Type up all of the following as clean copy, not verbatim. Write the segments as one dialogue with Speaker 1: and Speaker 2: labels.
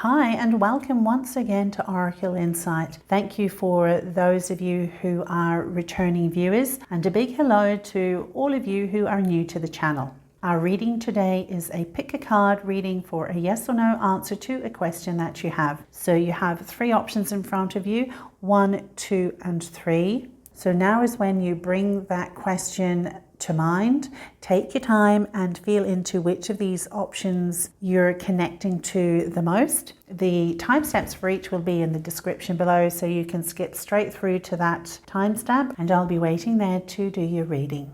Speaker 1: Hi and welcome once again to Oracle Insight. Thank you for those of you who are returning viewers, and a big hello to all of you who are new to the channel. Our reading today is a pick a card reading for a yes or no answer to a question that you have. So you have three options in front of you, 1, 2 and 3. So now is when you bring that question to mind. Take your time and feel into which of these options you're connecting to the most. The timestamps for each will be in the description below, so you can skip straight through to that timestamp and I'll be waiting there to do your reading.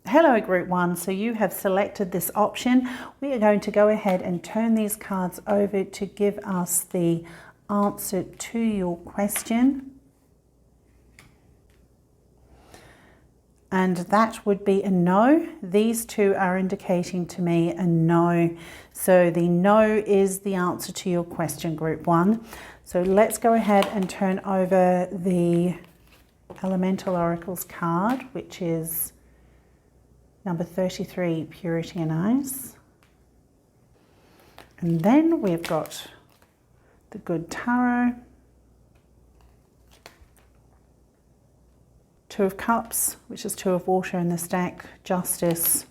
Speaker 1: Hello Group 1, so you have selected this option. We are going to go ahead and turn these cards over to give us the answer to your question. And that would be a no. These two are indicating to me a no. So the no is the answer to your question, Group 1. So let's go ahead and turn over the Elemental Oracles card, which is number 33, Purity and Ice. And then we've got the Good Tarot, Two of Cups, which is Two of Water in this deck, Justice,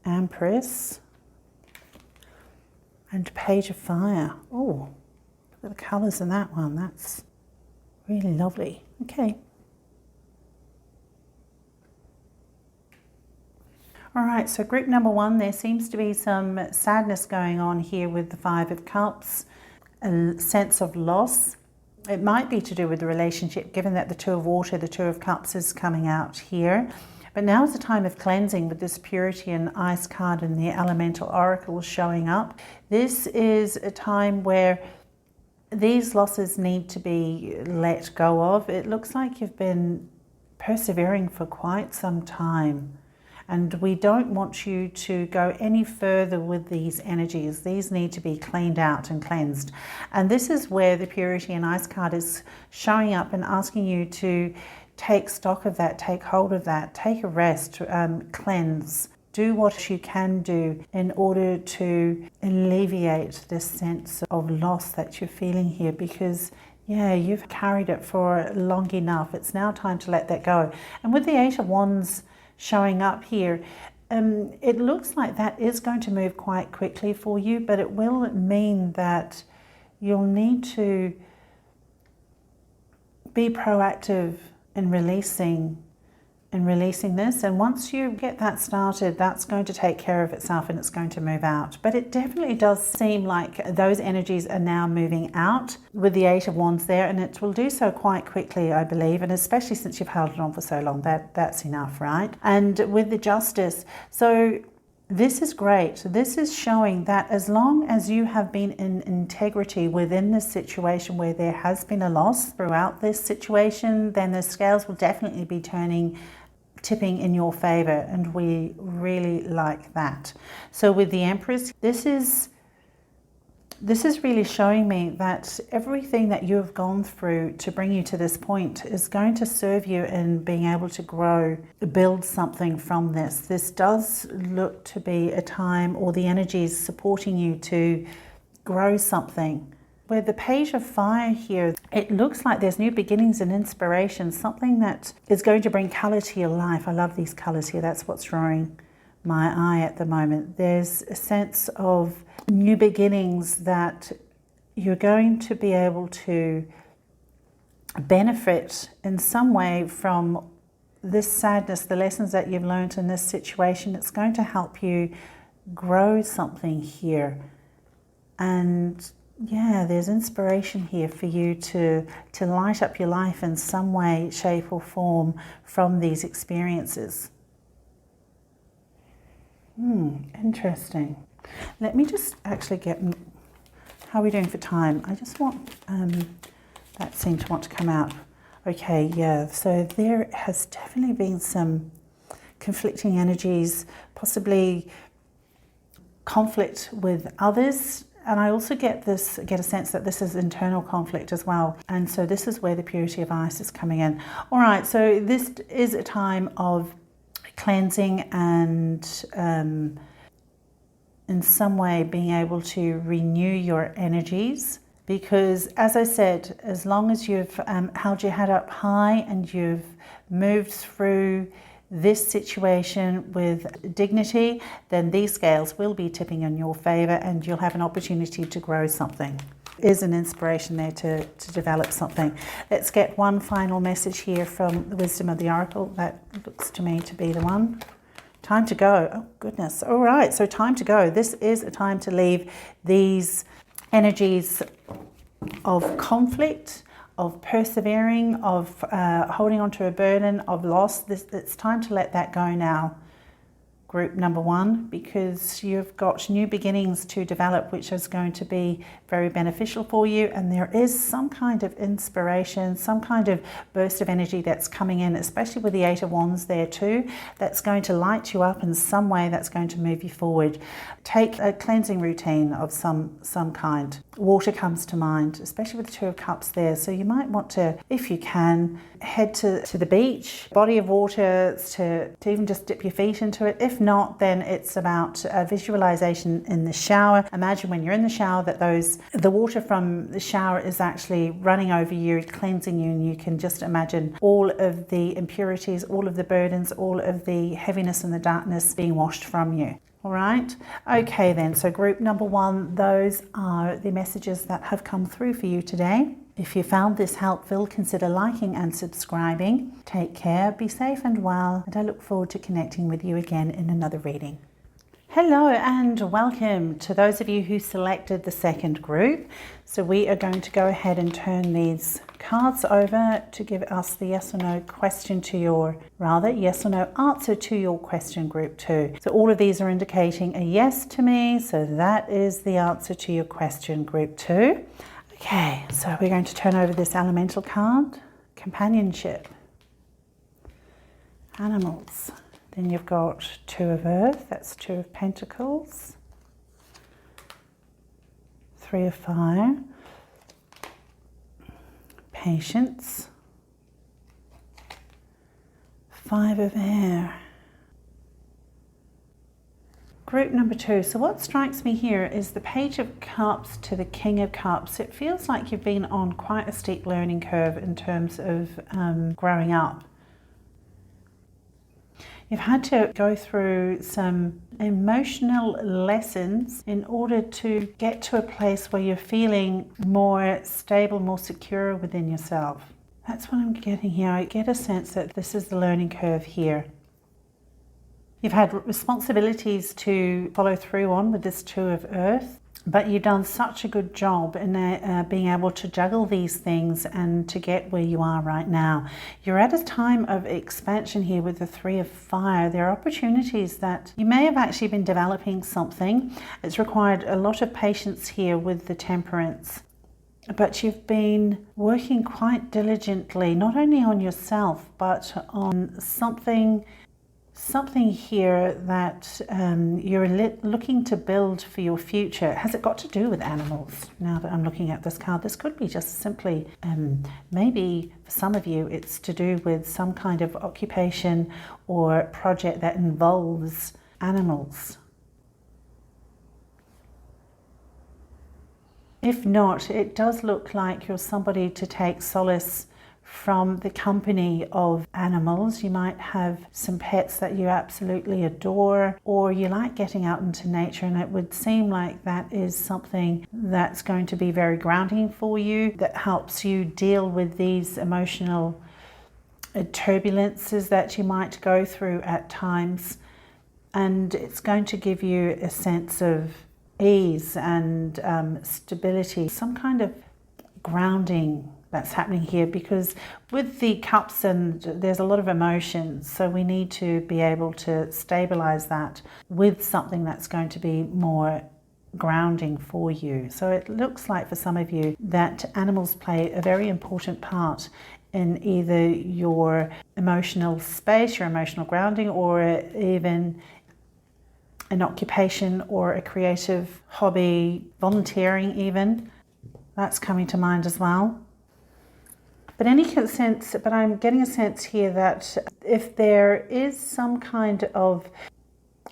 Speaker 1: Empress, and Page of Fire. Oh, look at the colours in that one. That's really lovely. Okay. All right, so group number 1, there seems to be some sadness going on here with the Five of Cups, a sense of loss. It might be to do with the relationship, given that the Two of Water, the Two of Cups is coming out here. But now is a time of cleansing with this Purity and Ice card and the Elemental Oracle showing up. This is a time where these losses need to be let go of. It looks like you've been persevering for quite some time. And we don't want you to go any further with these energies. These need to be cleaned out and cleansed. And this is where the Purity and Ice card is showing up and asking you to take stock of that, take hold of that, take a rest, cleanse. Do what you can do in order to alleviate this sense of loss that you're feeling here, because yeah, you've carried it for long enough. It's now time to let that go. And with the Eight of Wands showing up here, it looks like that is going to move quite quickly for you, but it will mean that you'll need to be proactive in releasing this, and once you get that started, that's going to take care of itself and it's going to move out. But it definitely does seem like those energies are now moving out with the Eight of Wands there, and it will do so quite quickly, I believe, and especially since you've held it on for so long, that's enough, right? And with the Justice, so this is great. This is showing that as long as you have been in integrity within this situation where there has been a loss throughout this situation, then the scales will definitely be tipping in your favor, and we really like that. So with the Empress, this is really showing me that everything that you have gone through to bring you to this point is going to serve you in being able to grow, build something from this. This does look to be a time, or the energies supporting you to grow something. With the Page of Fire here, it looks like there's new beginnings and inspiration, something that is going to bring color to your life. I love these colors here. That's what's drawing my eye at the moment. There's a sense of new beginnings that you're going to be able to benefit in some way from this sadness, the lessons that you've learned in this situation. It's going to help you grow something here. And yeah, there's inspiration here for you to light up your life in some way, shape or form from these experiences. Interesting. Let me just actually get, how are we doing for time? I just want, that seemed to want to come out. Okay, yeah, so there has definitely been some conflicting energies, possibly conflict with others. And I also get a sense that this is internal conflict as well. And so this is where the Purity of Ice is coming in. All right, so this is a time of cleansing and in some way being able to renew your energies. Because as I said, as long as you've held your head up high and you've moved through this situation with dignity, then these scales will be tipping in your favor and you'll have an opportunity to grow something. Is an inspiration there to develop something. Let's get one final message here from the wisdom of the oracle. That looks to me to be the one. Time to go. Oh goodness. All right, so time to go. This is a time to leave these energies of conflict, of persevering, of holding on to a burden, of loss. It's time to let that go now. Group number one, because you've got new beginnings to develop, which is going to be very beneficial for you. And there is some kind of inspiration, some kind of burst of energy that's coming in, especially with the Eight of Wands there too, that's going to light you up in some way, that's going to move you forward. Take a cleansing routine of some kind. Water comes to mind, especially with the Two of Cups there. So you might want to, if you can, head to the beach, body of water, to even just dip your feet into it. If not, then it's about visualization in the shower. Imagine when you're in the shower that the water from the shower is actually running over you, cleansing you, and you can just imagine all of the impurities, all of the burdens, all of the heaviness and the darkness being washed from you. All right. Okay then, so group number one, those are the messages that have come through for you today. If you found this helpful, consider liking and subscribing. Take care, be safe and well, and I look forward to connecting with you again in another reading. Hello and welcome to those of you who selected the second group. So we are going to go ahead and turn these cards over to give us the yes or no question to your, yes or no answer to your question, group two. So all of these are indicating a yes to me. So that is the answer to your question, group two. Okay, so we're going to turn over this elemental card, companionship, animals. Then you've got Two of Earth, that's Two of Pentacles, Three of Fire, Patience, Five of Air. Group number two. So what strikes me here is the Page of Cups to the King of Cups. It feels like you've been on quite a steep learning curve in terms of growing up. You've had to go through some emotional lessons in order to get to a place where you're feeling more stable, more secure within yourself. That's what I'm getting here. I get a sense that this is the learning curve here. You've had responsibilities to follow through on with this Two of Earth, but you've done such a good job in being able to juggle these things and to get where you are right now. You're at a time of expansion here with the Three of Fire. There are opportunities that you may have actually been developing something. It's required a lot of patience here with the Temperance. But you've been working quite diligently, not only on yourself, but on something here that you're looking to build for your future. Has it got to do with animals? Now that I'm looking at this card, this could be just simply, maybe for some of you, it's to do with some kind of occupation or project that involves animals. If not, it does look like you're somebody to take solace from the company of animals. You might have some pets that you absolutely adore, or you like getting out into nature, and it would seem like that is something that's going to be very grounding for you, that helps you deal with these emotional turbulences that you might go through at times. And it's going to give you a sense of ease and stability, some kind of grounding that's happening here, because with the cups and there's a lot of emotions, so we need to be able to stabilize that with something that's going to be more grounding for you. So it looks like for some of you that animals play a very important part in either your emotional space, your emotional grounding, or even an occupation or a creative hobby, volunteering even. That's coming to mind as well. But I'm getting a sense here that if there is some kind of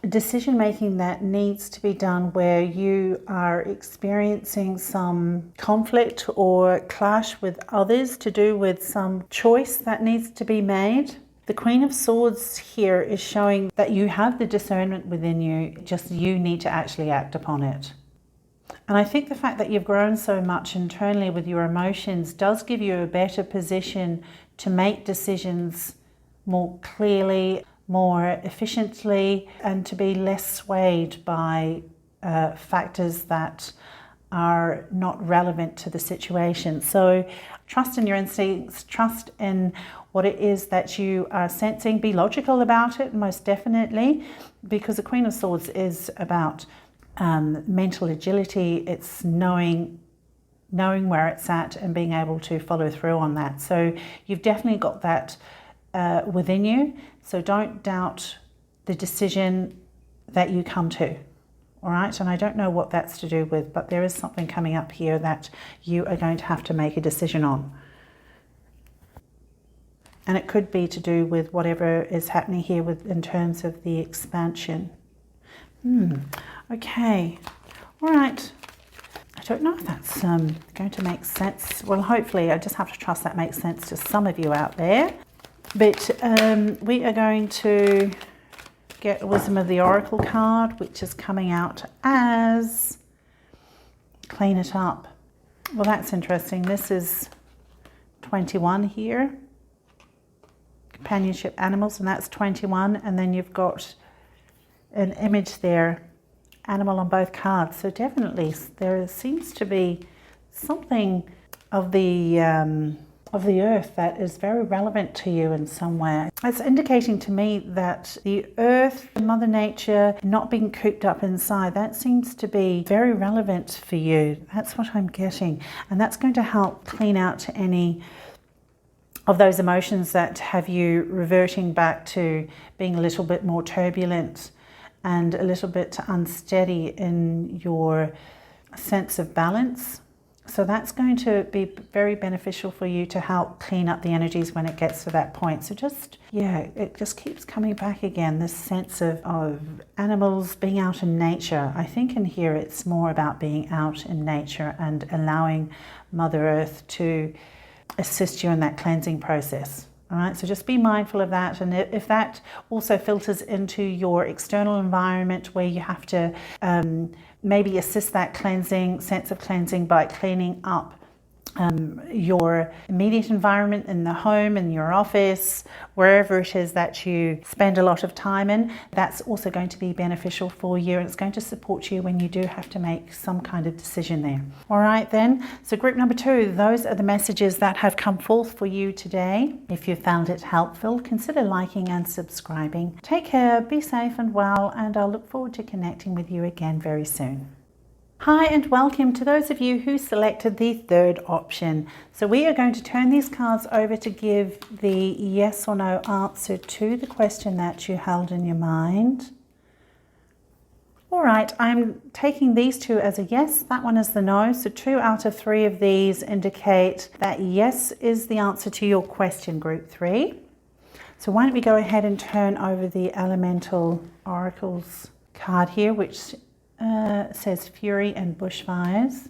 Speaker 1: decision making that needs to be done where you are experiencing some conflict or clash with others to do with some choice that needs to be made. The Queen of Swords here is showing that you have the discernment within you, just you need to actually act upon it. And I think the fact that you've grown so much internally with your emotions does give you a better position to make decisions more clearly, more efficiently, and to be less swayed by factors that are not relevant to the situation. So trust in your instincts, trust in what it is that you are sensing. Be logical about it, most definitely, because the Queen of Swords is about mental agility. It's knowing where it's at and being able to follow through on that. So you've definitely got that within you. So don't doubt the decision that you come to. All right. And I don't know what that's to do with, but there is something coming up here that you are going to have to make a decision on. And it could be to do with whatever is happening here in terms of the expansion. Okay. All right. I don't know if that's going to make sense. Well, hopefully, I just have to trust that makes sense to some of you out there. But we are going to get Wisdom of the Oracle card, which is coming out as Clean It Up. Well, that's interesting. This is 21 here. Companionship animals, and that's 21. And then you've got an image there, animal on both cards. So definitely there seems to be something of the earth that is very relevant to you in some way. It's indicating to me that the earth, Mother Nature, not being cooped up inside, that seems to be very relevant for you. That's what I'm getting. And that's going to help clean out any of those emotions that have you reverting back to being a little bit more turbulent and a little bit unsteady in your sense of balance. So that's going to be very beneficial for you to help clean up the energies when it gets to that point. So just, it just keeps coming back again, this sense of animals being out in nature. I think in here it's more about being out in nature and allowing Mother Earth to assist you in that cleansing process. All right, so just be mindful of that. And if that also filters into your external environment where you have to maybe assist that sense of cleansing by cleaning up your immediate environment in the home, in your office, wherever it is that you spend a lot of time in, that's also going to be beneficial for you, and it's going to support you when you do have to make some kind of decision there. All right then, so group number 2, those are the messages that have come forth for you today. If you found it helpful, consider liking and subscribing. Take care, be safe and well, and I'll look forward to connecting with you again very soon. Hi and welcome to those of you who selected the third option. So we are going to turn these cards over to give the yes or no answer to the question that you held in your mind. All right, I'm taking these two as a yes, that one is the no. So 2 out of 3 of these indicate that yes is the answer to your question, group 3. So why don't we go ahead and turn over the Elemental Oracles card here, which says Fury and Bushfires.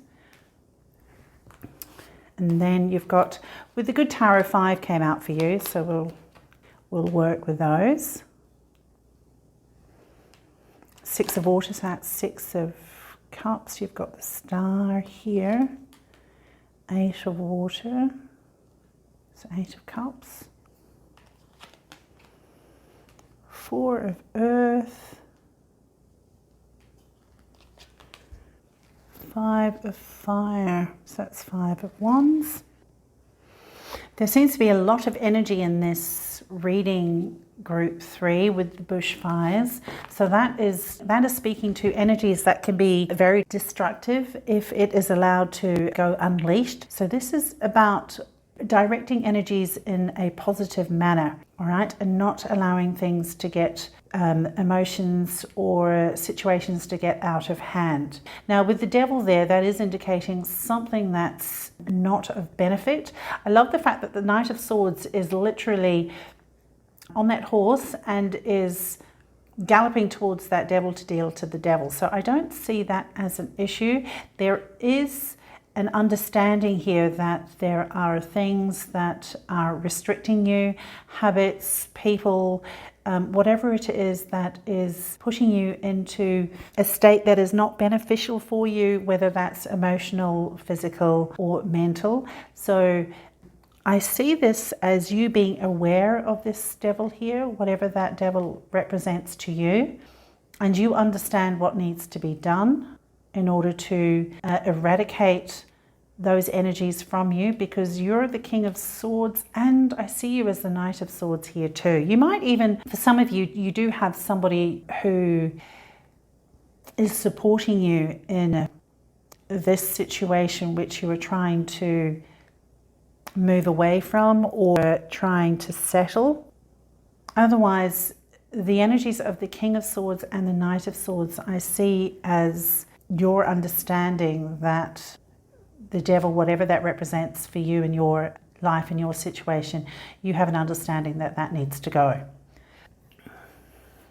Speaker 1: And then you've got, with the Good Tarot, 5 came out for you, so we'll work with those. 6 of Water, so that's 6 of Cups. You've got the Star here. 8 of Water, so 8 of Cups. 4 of Earth. 5 of Fire, so that's 5 of Wands. There seems to be a lot of energy in this reading, group 3, with the bushfires. So that is speaking to energies that can be very destructive if it is allowed to go unleashed. So this is about directing energies in a positive manner, all right, and not allowing things to get emotions or situations to get out of hand. Now with the Devil there, that is indicating something that's not of benefit. I love the fact that the Knight of Swords is literally on that horse and is galloping towards that devil to deal to the devil. So I don't see that as an issue. There is an understanding here that there are things that are restricting you, habits, people, whatever it is that is pushing you into a state that is not beneficial for you, whether that's emotional, physical, or mental. So I see this as you being aware of this devil here, whatever that devil represents to you, and you understand what needs to be done in order to eradicate those energies from you, because you're the King of Swords, and I see you as the Knight of Swords here too. You might even, for some of you, you do have somebody who is supporting you in this situation which you are trying to move away from or trying to settle. Otherwise, the energies of the King of Swords and the Knight of Swords I see as your understanding that the devil, whatever that represents for you in your life, in your situation, you have an understanding that that needs to go.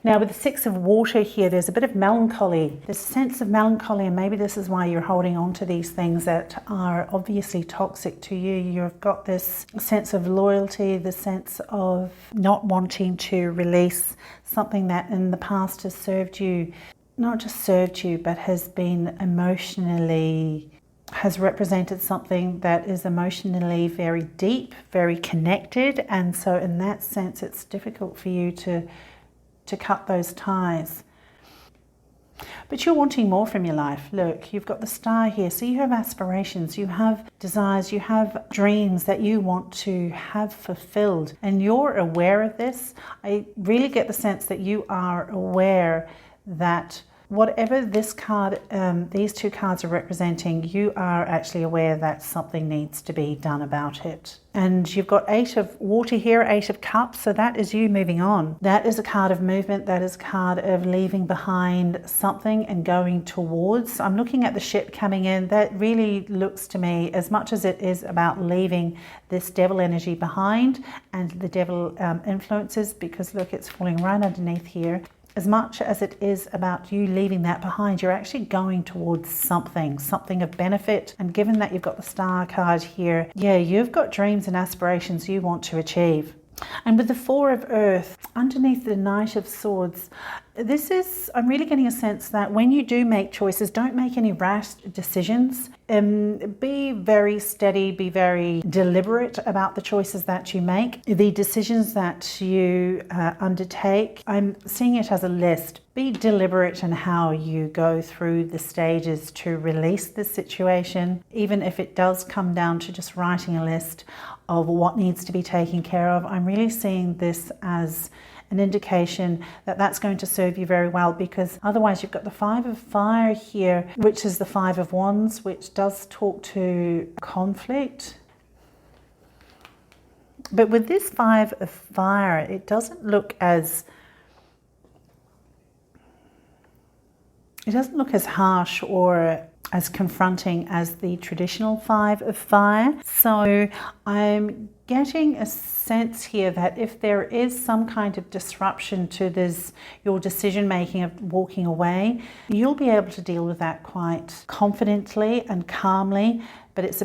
Speaker 1: Now with the Six of Water here, there's a bit of melancholy. There's a sense of melancholy, and maybe this is why you're holding on to these things that are obviously toxic to you. You've got this sense of loyalty, the sense of not wanting to release something that in the past has served you, not just served you, but has been emotionally, has represented something that is emotionally very deep, very connected. And so in that sense, it's difficult for you to cut those ties. But you're wanting more from your life. Look, you've got the Star here. So you have aspirations, you have desires, you have dreams that you want to have fulfilled. And you're aware of this. I really get the sense that you are aware that whatever this card, these two cards are representing, you are actually aware that something needs to be done about it. And you've got Eight of Water here, Eight of Cups, so that is you moving on. That is a card of movement, that is a card of leaving behind something and going towards. I'm looking at the ship coming in. That really looks to me, as much as it is about leaving this devil energy behind and the devil influences, because look, it's falling right underneath here. As much as it is about you leaving that behind, you're actually going towards something of benefit. And given that you've got the Star card here, yeah, you've got dreams and aspirations you want to achieve. And with the Four of Earth, underneath the Knight of Swords, this is, I'm really getting a sense that when you do make choices, don't make any rash decisions. Be very steady, be very deliberate about the choices that you make. The decisions that you undertake, I'm seeing it as a list. Be deliberate in how you go through the stages to release this situation, even if it does come down to just writing a list of what needs to be taken care of. I'm really seeing this as an indication that that's going to serve you very well, because otherwise you've got the Five of Fire here, which is the Five of Wands, which does talk to conflict. But with this Five of Fire, it doesn't look as harsh or as confronting as the traditional Five of Fire. So I'm getting a sense here that if there is some kind of disruption to this, your decision making of walking away, you'll be able to deal with that quite confidently and calmly. But it's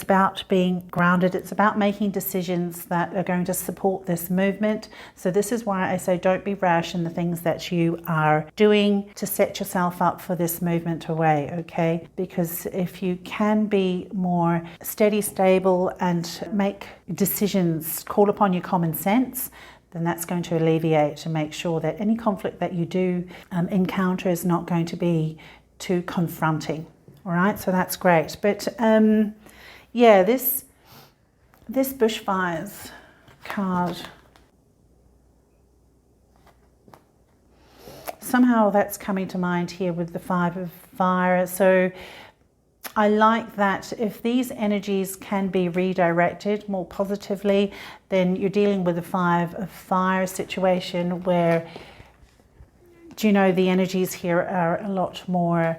Speaker 1: about being grounded. It's about making decisions that are going to support this movement. So this is why I say don't be rash in the things that you are doing to set yourself up for this movement away, okay? Because if you can be more steady, stable, and make decisions, call upon your common sense, then that's going to alleviate and make sure that any conflict that you do encounter is not going to be too confronting. All right, so that's great. But yeah, this bushfires card, somehow that's coming to mind here with the Five of Fire. So I like that if these energies can be redirected more positively, then you're dealing with a Five of Fire situation where, do you know, the energies here are a lot more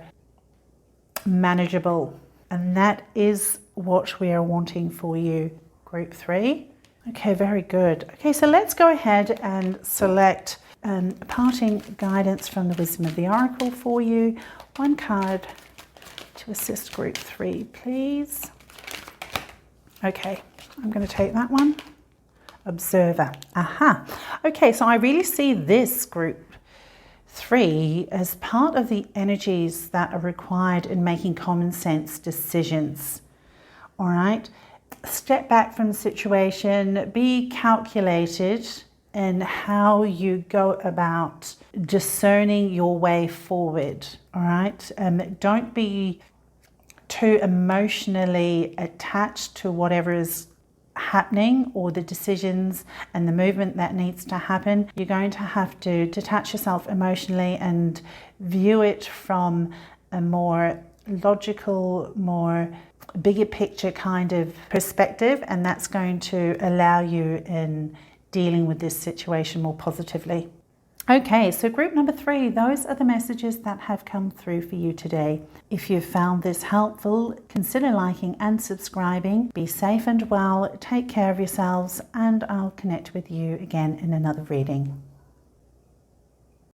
Speaker 1: manageable, and that is what we are wanting for you, group 3. Okay, very good. Okay, so let's go ahead and select parting guidance from the Wisdom of the Oracle for you. One card to assist group 3, please. Okay, I'm going to take that one. Observer. Aha. Okay, so I really see this group 3 as part of the energies that are required in making common sense decisions. All right, step back from the situation, be calculated in how you go about discerning your way forward. All right, don't be too emotionally attached to whatever is happening or the decisions and the movement that needs to happen. You're going to have to detach yourself emotionally and view it from a more logical, more bigger picture kind of perspective, and that's going to allow you in dealing with this situation more positively. Okay, so group number 3, those are the messages that have come through for you today. If you've found this helpful, consider liking and subscribing. Be safe and well, take care of yourselves, and I'll connect with you again in another reading.